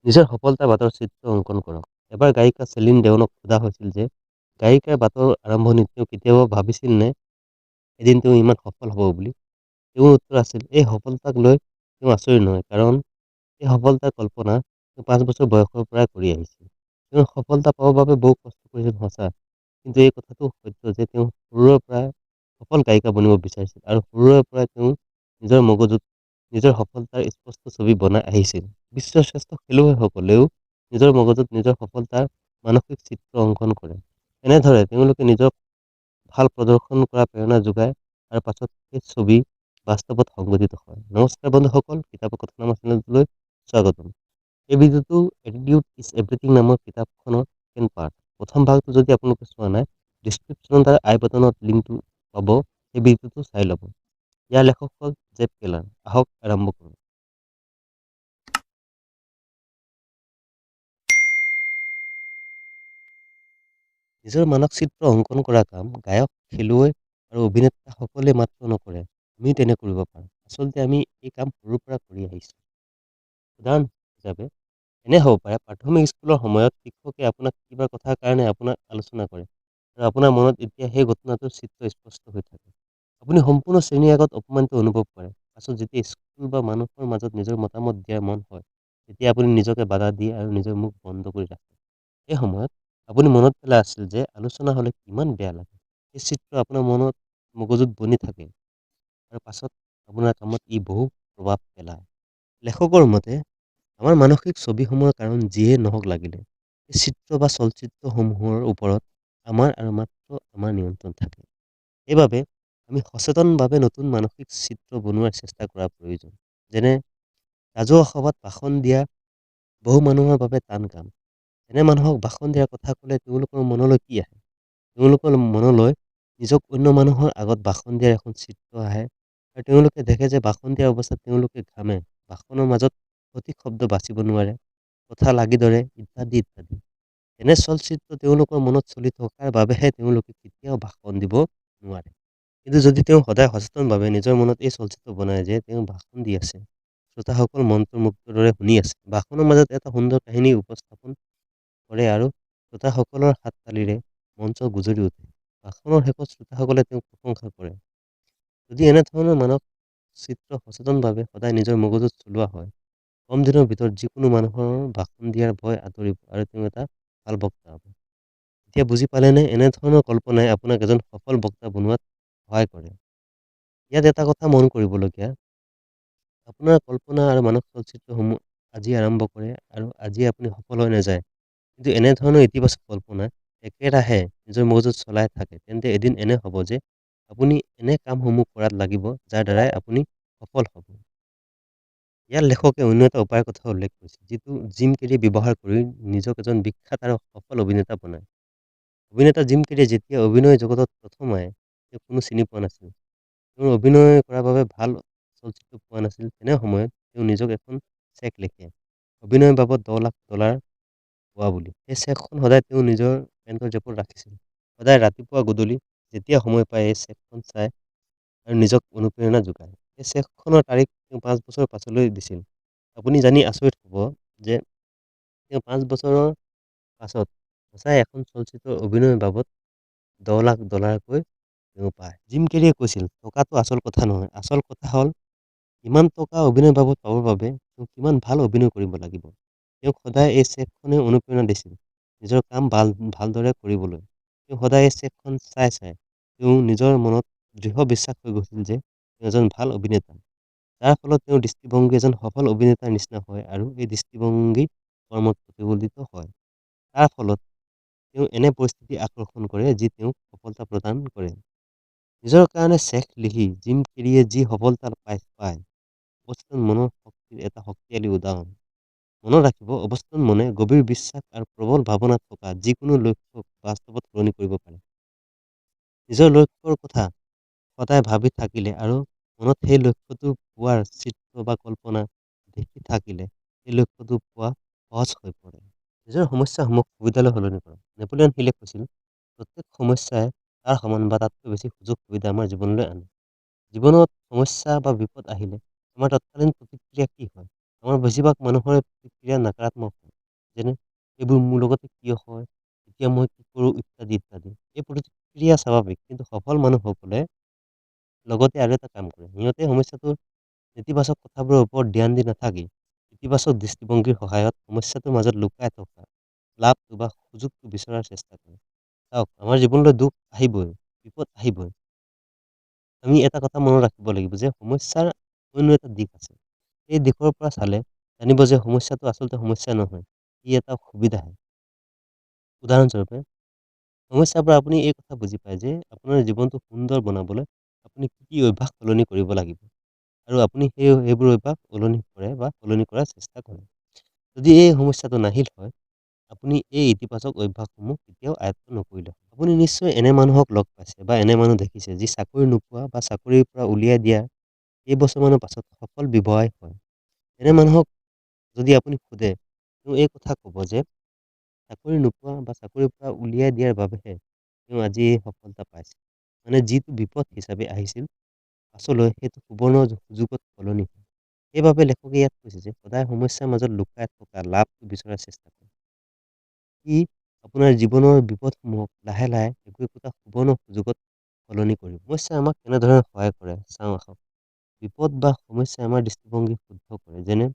নিজৰ সফলতাৰ বাটৰ চিত্ৰ অংকন কৰক। এবাৰ গায়িকা চেলিন দেওনক সোধা হৈছিল যে গায়িকাৰ বাটৰ আৰম্ভণিত তেওঁ কেতিয়াবা ভাবিছিল নে এদিন তেওঁ ইমান সফল হ'ব বুলি? তেওঁৰ উত্তৰ আছিল, এই সফলতাক লৈ তেওঁ আচৰিত নহয়, কাৰণ এই সফলতাৰ কল্পনা তেওঁ 5 বছৰ বয়সৰ পৰাই কৰি আহিছিল। তেওঁ সফলতা পাবৰ বাবে বহু কষ্ট কৰিছিল সঁচা, কিন্তু এই কথাটো সত্য যে তেওঁ সৰুৰে পৰাই সফল গায়িকা বনিব বিচাৰিছিল আৰু সৰুৰে পৰাই তেওঁ নিজৰ মগজুত নিজৰ সফলতাৰ স্পষ্ট ছবি বনাই আহিছিল। বিশ্বৰ শ্ৰেষ্ঠ খেলুৱৈসকলেও নিজৰ মগজুত নিজৰ সফলতাৰ মানসিক চিত্ৰ অংকন কৰে। এনেদৰে তেওঁলোকে নিজক ভাল প্ৰদৰ্শন কৰা প্ৰেৰণা যোগায় আৰু পাছত সেই ছবি বাস্তৱত সংঘটিত হয়। নমস্কাৰ বন্ধুসকল, কিতাপৰ কথা চেনেলটোলৈ স্বাগতম। এই ভিডিঅ'টো এটিটিউড ইজ এভ্ৰিথিং নামৰ কিতাপখনৰ ছেকেণ্ড পাৰ্ট। প্ৰথম ভাগটো যদি আপোনালোকে চোৱা নাই, ডিছক্ৰিপশ্যনত তাৰ আই বাটনত লিংকটো পাব, সেই ভিডিঅ'টো চাই ল'ব। ইয়াৰ লেখক হ'ল জেফ কেলাৰ। আহক আৰম্ভ কৰোঁ। নিজৰ মানস চিত্ৰ অংকন কৰা কাম গায়ক, খেলুৱৈ আৰু অভিনেতাসকলে মাত্ৰ নকৰে। আমি তেনে কৰিব পাৰোঁ। আচলতে আমি এই কাম সৰুৰ পৰা কৰি আহিছোঁ। উদাহৰণ হিচাপে এনে হ'ব পাৰে, প্ৰাথমিক স্কুলৰ সময়ত শিক্ষকে আপোনাক কিবা কথাৰ কাৰণে আপোনাক আলোচনা কৰে আৰু আপোনাৰ মনত এতিয়া সেই ঘটনাটোৰ চিত্ৰ স্পষ্ট হৈ থাকে। আপুনি সম্পূৰ্ণ শ্ৰেণীৰ আগত অপমানিত অনুভৱ কৰে। পাছত যেতিয়া স্কুল বা মানুহৰ মাজত নিজৰ মতামত দিয়াৰ মন হয়, তেতিয়া আপুনি নিজকে বাধা দিয়ে আৰু নিজৰ মুখ বন্ধ কৰি ৰাখে। এই সময়ত আপুনি মনত পেলাই আছিল যে আলোচনা হ'লে কিমান বেয়া লাগে। এই চিত্ৰ আপোনাৰ মগজুত বনি থাকে আৰু পাছত আপোনাৰ কামত ই বহু প্ৰভাৱ পেলায়। লেখকৰ মতে আমাৰ মানসিক ছবিসমূহৰ কাৰণ যিয়েই নহওক লাগিলে, এই চিত্ৰ বা চলচ্চিত্ৰসমূহৰ ওপৰত আমাৰ আৰু মাত্ৰ আমাৰ নিয়ন্ত্ৰণ থাকে। সেইবাবে আমি সচেতনভাৱে নতুন মানসিক চিত্ৰ বনোৱাৰ চেষ্টা কৰা প্ৰয়োজন। যেনে ৰাজহুৱা সভাত ভাষণ দিয়া বহু মানুহৰ বাবে টান কাম। এনে মানুহক ভাষণ দিয়াৰ কথা ক'লে তেওঁলোকৰ মনলৈ কি আহে? তেওঁলোকৰ মনলৈ নিজক অন্য মানুহৰ আগত ভাষণ দিয়াৰ এখন চিত্ৰ আহে আৰু তেওঁলোকে দেখে যে ভাষণ দিয়া অৱস্থাত তেওঁলোকে ঘামে, ভাষণৰ মাজত সঠিক শব্দ বাচিব নোৱাৰে, কথা লাগি ধৰে ইত্যাদি ইত্যাদি। এনে চলচ্চিত্ৰ তেওঁলোকৰ মনত চলি থকাৰ বাবেহে তেওঁলোকে কেতিয়াও ভাষণ দিব নোৱাৰে। কিন্তু যদি তেওঁ সদায় সচেতনভাৱে নিজৰ মনত এই চলচ্চিত্ৰ বনায় যে তেওঁ ভাষণ দি আছে, শ্ৰোতাসকল মন্ত্ৰমুগ্ধৰ দৰে শুনি আছে, ভাষণৰ মাজত এটা সুন্দৰ কাহিনী উপস্থাপন কৰে আৰু শ্ৰোতাসকলৰ হাত তালিৰে মঞ্চ গুজৰি উঠে। ভাষণৰ শেষত শ্ৰোতাসকলে তেওঁক প্ৰশংসা কৰে। যদি এনেধৰণৰ মানস চিত্ৰ সচেতনভাৱে সদায় নিজৰ মগজুত চলোৱা হয়, কম দিনৰ ভিতৰত যিকোনো মানুহৰ ভাষণ দিয়াৰ ভয় আঁতৰিব আৰু তেওঁ এটা ভাল বক্তা হ'ব। এতিয়া বুজি পালেনে? এনেধৰণৰ কল্পনাই আপোনাক এজন সফল বক্তা বনোৱাত সহায় কৰে। ইয়াত এটা কথা মন কৰিবলগীয়া, আপোনাৰ কল্পনা আৰু মানস চলচ্চিত্ৰসমূহ আজি আৰম্ভ কৰে আৰু আজি আপুনি সফল হৈ নাযায়। কিন্তু এনেধৰণৰ ইতিবাচক কল্পনা একেৰাহে নিজৰ মগজুত চলাই থাকে, তেন্তে এদিন এনে হ'ব যে আপুনি এনে কামসমূহ কৰাত লাগিব যাৰ দ্বাৰাই আপুনি সফল হ'ব। ইয়াত লেখকে অন্য এটা উপায়ৰ কথা উল্লেখ কৰিছে, যিটো জিম কেৰি ব্যৱহাৰ কৰি নিজক এজন বিখ্যাত আৰু সফল অভিনেতা বনায়। অভিনেতা জিম কেৰিয়ে যেতিয়া অভিনয় জগতত প্ৰথম আহে, তেওঁক কোনো চিনি পোৱা নাছিল। তেওঁ অভিনয় কৰাৰ বাবে ভাল চলচ্চিত্ৰ পোৱা নাছিল। তেনে সময়ত তেওঁ নিজক এখন চেক লিখে, অভিনয়ৰ বাবদ $10 লাখ পোৱা বুলি। সেই চেকখন সদায় তেওঁ নিজৰ পেন্টৰ জেপত ৰাখিছিল। সদায় ৰাতিপুৱা গধূলি যেতিয়া সময় পায় এই চেকখন চায় আৰু নিজক অনুপ্ৰেৰণা যোগায়। এই চেকখনৰ তাৰিখ তেওঁ 5 বছৰ পাছলৈ দিছিল। আপুনি জানি আচৰিত হ'ব যে তেওঁ 5 বছৰৰ পাছত সঁচাই এখন চলচ্চিত্ৰৰ অভিনয়ৰ বাবদ $10 লাখ তেওঁ পায়। জিম কেৰিয়ে কৈছিল, টকাটো আচল কথা নহয়, আচল কথা হ'ল ইমান টকা অভিনয়ৰ বাবদ পাবৰ বাবে তেওঁ কিমান ভাল অভিনয় কৰিব লাগিব। তেওঁক সদায় এই চেকখনে অনুপ্ৰেৰণা দিছিল, নিজৰ কাম ভালদৰে কৰিবলৈ। তেওঁ সদায় এই চেকখন চাই তেওঁ নিজৰ মনত দৃঢ় বিশ্বাস হৈ গৈছিল যে তেওঁ এজন ভাল অভিনেতা। যাৰ ফলত তেওঁৰ দৃষ্টিভংগী এজন সফল অভিনেতাৰ নিচিনা হয় আৰু এই দৃষ্টিভংগী কৰ্মত প্ৰতিফলিত হয়। তাৰ ফলত তেওঁ এনে পৰিস্থিতি আকৰ্ষণ কৰে যি তেওঁক সফলতা প্ৰদান কৰে। নিজৰ কাৰণে চেক লিখি জিম কেৰিয়ে যি সফলতা পায়, অৱচেতন মনৰ শক্তিৰ এটা শক্তিশালী উদাহৰণ। মনত ৰাখিব, অৱচেতন মনে গভীৰ বিশ্বাস আৰু প্ৰবল ভাৱনা থকা যিকোনো লক্ষ্যক বাস্তৱত সলনি কৰিব পাৰে। নিজৰ লক্ষ্যৰ কথা সদায় ভাবি থাকিলে আৰু মনত সেই লক্ষ্যটো পোৱাৰ চিত্ৰ বা কল্পনা দেখি থাকিলে, সেই লক্ষ্যটো পোৱা সহজ হৈ পৰে। নিজৰ সমস্যাসমূহক সুবিধালৈ সলনি কৰক। নেপোলিয়ন হিলে কৈছিল, প্ৰত্যেক সমস্যাই তাৰ সমান বা তাতকৈ বেছি সুযোগ সুবিধা আমাৰ জীৱনলৈ আনে। জীৱনত সমস্যা বা বিপদ আহিলে আমাৰ তৎকালীন প্ৰতিক্ৰিয়া কি হয়? আমাৰ বেছিভাগ মানুহৰে প্ৰতিক্ৰিয়া নকাৰাত্মক হয়। যেনে এইবোৰ মোৰ লগতে কিয় হয়, এতিয়া মই কি কৰোঁ ইত্যাদি ইত্যাদি। এই প্ৰতিক্ৰিয়া স্বাভাৱিক, কিন্তু সফল মানুহসকলে লগতে আৰু এটা কাম কৰে। সিহঁতে সমস্যাটোৰ নেতিবাচক কথাবোৰৰ ওপৰত ধ্যান দি নাথাকি ইতিবাচক দৃষ্টিভংগীৰ সহায়ত সমস্যাটোৰ মাজত লুকাই থকা লাভটো বা সুযোগটো বিচৰাৰ চেষ্টা কৰে। চাওক, আমাৰ জীৱনলৈ দুখ আহিবই, বিপদ আহিবই। আমি এটা কথা মনত ৰাখিব লাগিব যে সমস্যাৰ অন্য এটা দিশ আছে। এই দিশৰ পৰা চালে জানিব যে সমস্যাটো আচলতে সমস্যা নহয়, ই এটা সুবিধাহে। উদাহৰণস্বৰূপে, সমস্যাৰ পৰা আপুনি এই কথা বুজি পায় যে আপোনাৰ জীৱনটো সুন্দৰ বনাবলৈ আপুনি কি কি অভ্যাস সলনি কৰিব লাগিব আৰু আপুনি সেইবোৰ অভ্যাস সলনি কৰে বা সলনি কৰাৰ চেষ্টা কৰে। যদি এই সমস্যাটো নাহিল হয়, আপুনি এই ইতিবাচক অভ্যাসসমূহ কেতিয়াও আয়ত্ব নকৰিলে হয়। আপুনি নিশ্চয় এনে মানুহক লগ পাইছে বা এনে মানুহ দেখিছে যি চাকৰি নোপোৱা বা চাকৰিৰ পৰা উলিয়াই দিয়া কেইবছৰমানৰ পাছত সফল ব্যৱসায় হয়। এনে মানুহক যদি আপুনি সোধে, তেওঁ এই কথা ক'ব যে চাকৰি নোপোৱা বা চাকৰিৰ পৰা উলিয়াই দিয়াৰ বাবেহে তেওঁ আজি এই সফলতা পাইছে। মানে যিটো বিপদ হিচাপে আহিছিল, পাছলৈ সেইটো সুবৰ্ণ সুযোগত সলনি হয়। সেইবাবে লেখকে ইয়াত কৈছে যে সদায় সমস্যাৰ মাজত লুকাই থকা লাভটো বিচৰাৰ চেষ্টা কৰক। ই আপোনাৰ জীৱনৰ বিপদসমূহক লাহে লাহে একো একোটা সুবৰ্ণ সুযোগত সলনি কৰিব। সমস্যাই আমাক কেনেধৰণে সহায় কৰে চাওঁ আহক। বিপদ বা সমস্যাই আমাৰ দৃষ্টিভংগী শুদ্ধ কৰে। যেনে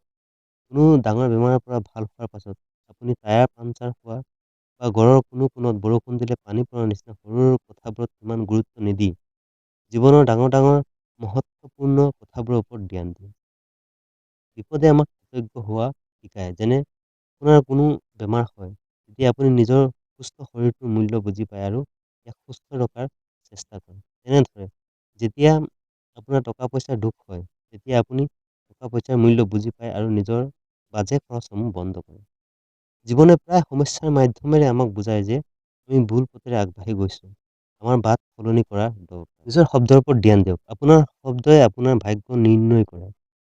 কোনো ডাঙৰ বেমাৰৰ পৰা ভাল হোৱাৰ পাছত আপুনি টায়াৰ পামচাৰ হোৱা বা ঘৰৰ কোনো কোণত বৰষুণ দিলে পানী পৰাৰ নিচিনা সৰু সৰু কথাবোৰত ইমান গুৰুত্ব নিদি জীৱনৰ ডাঙৰ ডাঙৰ মহত্বপূৰ্ণ কথাবোৰৰ ওপৰত ধ্যান দিয়ে। বিপদে আমাক কৃতজ্ঞ হোৱা শিকায়। যেনে আপোনাৰ কোনো বেমাৰ হয়, তেতিয়া আপুনি নিজৰ সুস্থ শৰীৰটোৰ মূল্য বুজি পায় আৰু ইয়াক সুস্থ ৰখাৰ চেষ্টা কৰে। তেনেদৰে যেতিয়া আপোনাৰ টকা পইচাৰ দুখ হয়, তেতিয়া আপুনি টকা পইচাৰ মূল্য বুজি পায় আৰু নিজৰ বাজে খৰচসমূহ বন্ধ কৰে। জীৱনে প্ৰায় সমস্যাৰ মাধ্যমেৰে আমাক বুজায় যে আমি ভুল পথেৰে আগবাঢ়ি গৈছোঁ। আমাৰ বাট সলনি কৰা দৰকাৰ। নিজৰ শব্দৰ ওপৰত ধ্যান দিয়ক। আপোনাৰ শব্দই আপোনাৰ ভাগ্য নিৰ্ণয় কৰে।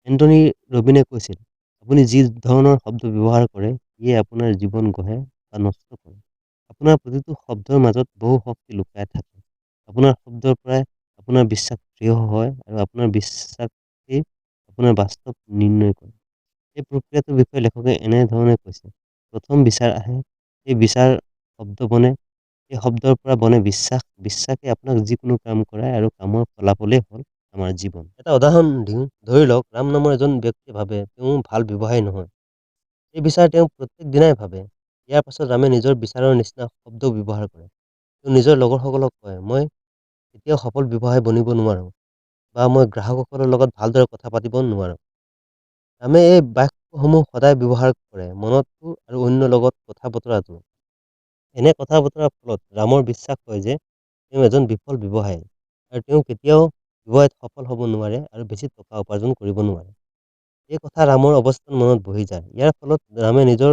এন্থনী ৰবিনে কৈছিল, আপুনি যি ধৰণৰ শব্দ ব্যৱহাৰ কৰে, ইয়ে আপোনাৰ জীৱন গঢ়ে বা নষ্ট কৰে। আপোনাৰ প্ৰতিটো শব্দৰ মাজত বহু শক্তি লুকাই থাকে। আপোনাৰ শব্দৰ পৰাই আপোনাৰ বিশ্বাস দৃঢ় হয় আৰু আপোনাৰ বিশ্বাসেই আপোনাৰ বাস্তৱ নিৰ্ণয় কৰে। এই প্ৰক্ৰিয়াটোৰ বিষয়ে লেখকে এনেধৰণে কৈছে, প্ৰথম বিচাৰ আহে, এই বিচাৰ শব্দ বনে, এই শব্দৰ পৰা বনে বিশ্বাস, বিশ্বাসে আপোনাক যিকোনো কাম কৰায় আৰু কামৰ ফলাফলেই হ'ল আমাৰ জীৱন। এটা উদাহৰণ দিওঁ, ধৰি লওক ৰাম নামৰ এজন ব্যক্তিয়ে ভাবে তেওঁ ভাল ব্যৱসায়ী নহয়। এই বিচাৰ তেওঁ প্ৰত্যেক দিনাই ভাবে। ইয়াৰ পাছত ৰামে নিজৰ বিচাৰৰ নিচিনা শব্দ ব্যৱহাৰ কৰে। তেওঁ নিজৰ লগৰসকলক কয়, মই কেতিয়াও সফল ব্যৱসায়ী বনিব নোৱাৰো বা মই গ্ৰাহকসকলৰ লগত ভালদৰে কথা পাতিব নোৱাৰো। ৰামে এই বাক্যসমূহ সদায় ব্যৱহাৰ কৰে, মনতো আৰু অন্যৰ লগত কথা বতৰাটো। এনে কথা বতৰাৰ ফলত ৰামৰ বিশ্বাস হয় যে তেওঁ এজন বিফল ব্যৱসায়ী আৰু তেওঁ কেতিয়াও ব্যৱসায়ত সফল হ'ব নোৱাৰে আৰু বেছি টকা উপাৰ্জন কৰিব নোৱাৰে। এই কথা ৰামৰ অৱস্থাত মনত বহি যায়। ইয়াৰ ফলত ৰামে নিজৰ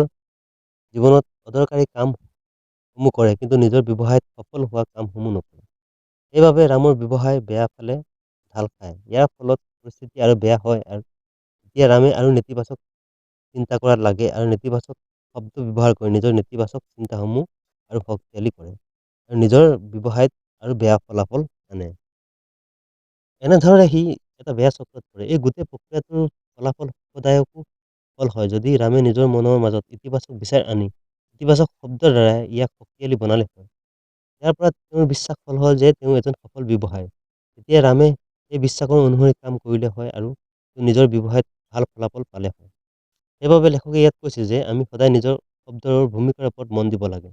জীৱনত অদৰকাৰী কামসমূহ কৰে, কিন্তু নিজৰ ব্যৱসায়ত সফল হোৱা কামসমূহ নকৰে। সেইবাবে ৰামৰ ব্যৱসায় বেয়া ফালে ঢাল খায়। ইয়াৰ ফলত পৰিস্থিতি আৰু বেয়া হয় আৰু এতিয়া ৰামে আৰু নেতিবাচক চিন্তা কৰাত লাগে আৰু নেতিবাচক শব্দ ব্যৱহাৰ কৰি নিজৰ নেতিবাচক চিন্তাসমূহ আৰু শক্তিশালী কৰে আৰু নিজৰ ব্যৱসায়ত আৰু বেয়া ফলাফল আনে। এনেধৰণে সি এটা বেয়া চক্ৰত পৰে। এই গোটেই প্ৰক্ৰিয়াটোৰ ফলাফল সদায়কো সফল হয় যদি ৰামে নিজৰ মনৰ মাজত ইতিবাচক বিচাৰ আনি ইতিবাচক শব্দৰ দ্বাৰাই ইয়াক শক্তিশালী বনালে হয়। ইয়াৰ পৰা তেওঁৰ বিশ্বাস ফল হ'ল যে তেওঁ এজন সফল ব্যৱসায়ী। তেতিয়া ৰামে এই বিশ্বাসৰ অনুসৰি কাম কৰিলে হয় আৰু তেওঁ নিজৰ ব্যৱসায়ত ভাল ফলাফল পালে হয়। সেইবাবে লেখকে ইয়াত কৈছে যে আমি সদায় নিজৰ শব্দৰ ভূমিকাৰ ওপৰত মন দিব লাগে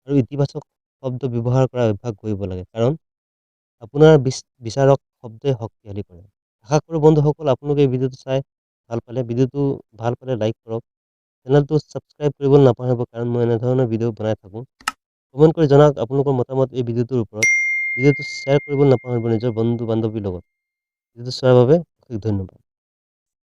আৰু ইতিবাচক শব্দ ব্যৱহাৰ কৰাৰ অভ্যাস কৰিব লাগে, কাৰণ আপোনাৰ বিচাৰক শব্দই শক্তিশালী কৰে। আশা কৰোঁ বন্ধুসকল আপোনালোকে এই ভিডিঅ'টো চাই ভিডিঅ'টো ভাল পালে লাইক কৰক। চেনেলটো ছাবস্ক্ৰাইব কৰিবলৈ নাপাহৰিব, কাৰণ মই এনেধৰণৰ ভিডিঅ' বনাই থাকোঁ। কমেণ্ট কৰি জনাওক আপোনালোকৰ মতামত এই ভিডিঅ'টোৰ ওপৰত। ভিডিঅ'টো শ্বেয়াৰ কৰিবলৈ নাপাহৰিব নিজৰ বন্ধু বান্ধৱীৰ লগত। ভিডিঅ'টো চোৱাৰ বাবে অশেষ ধন্যবাদ।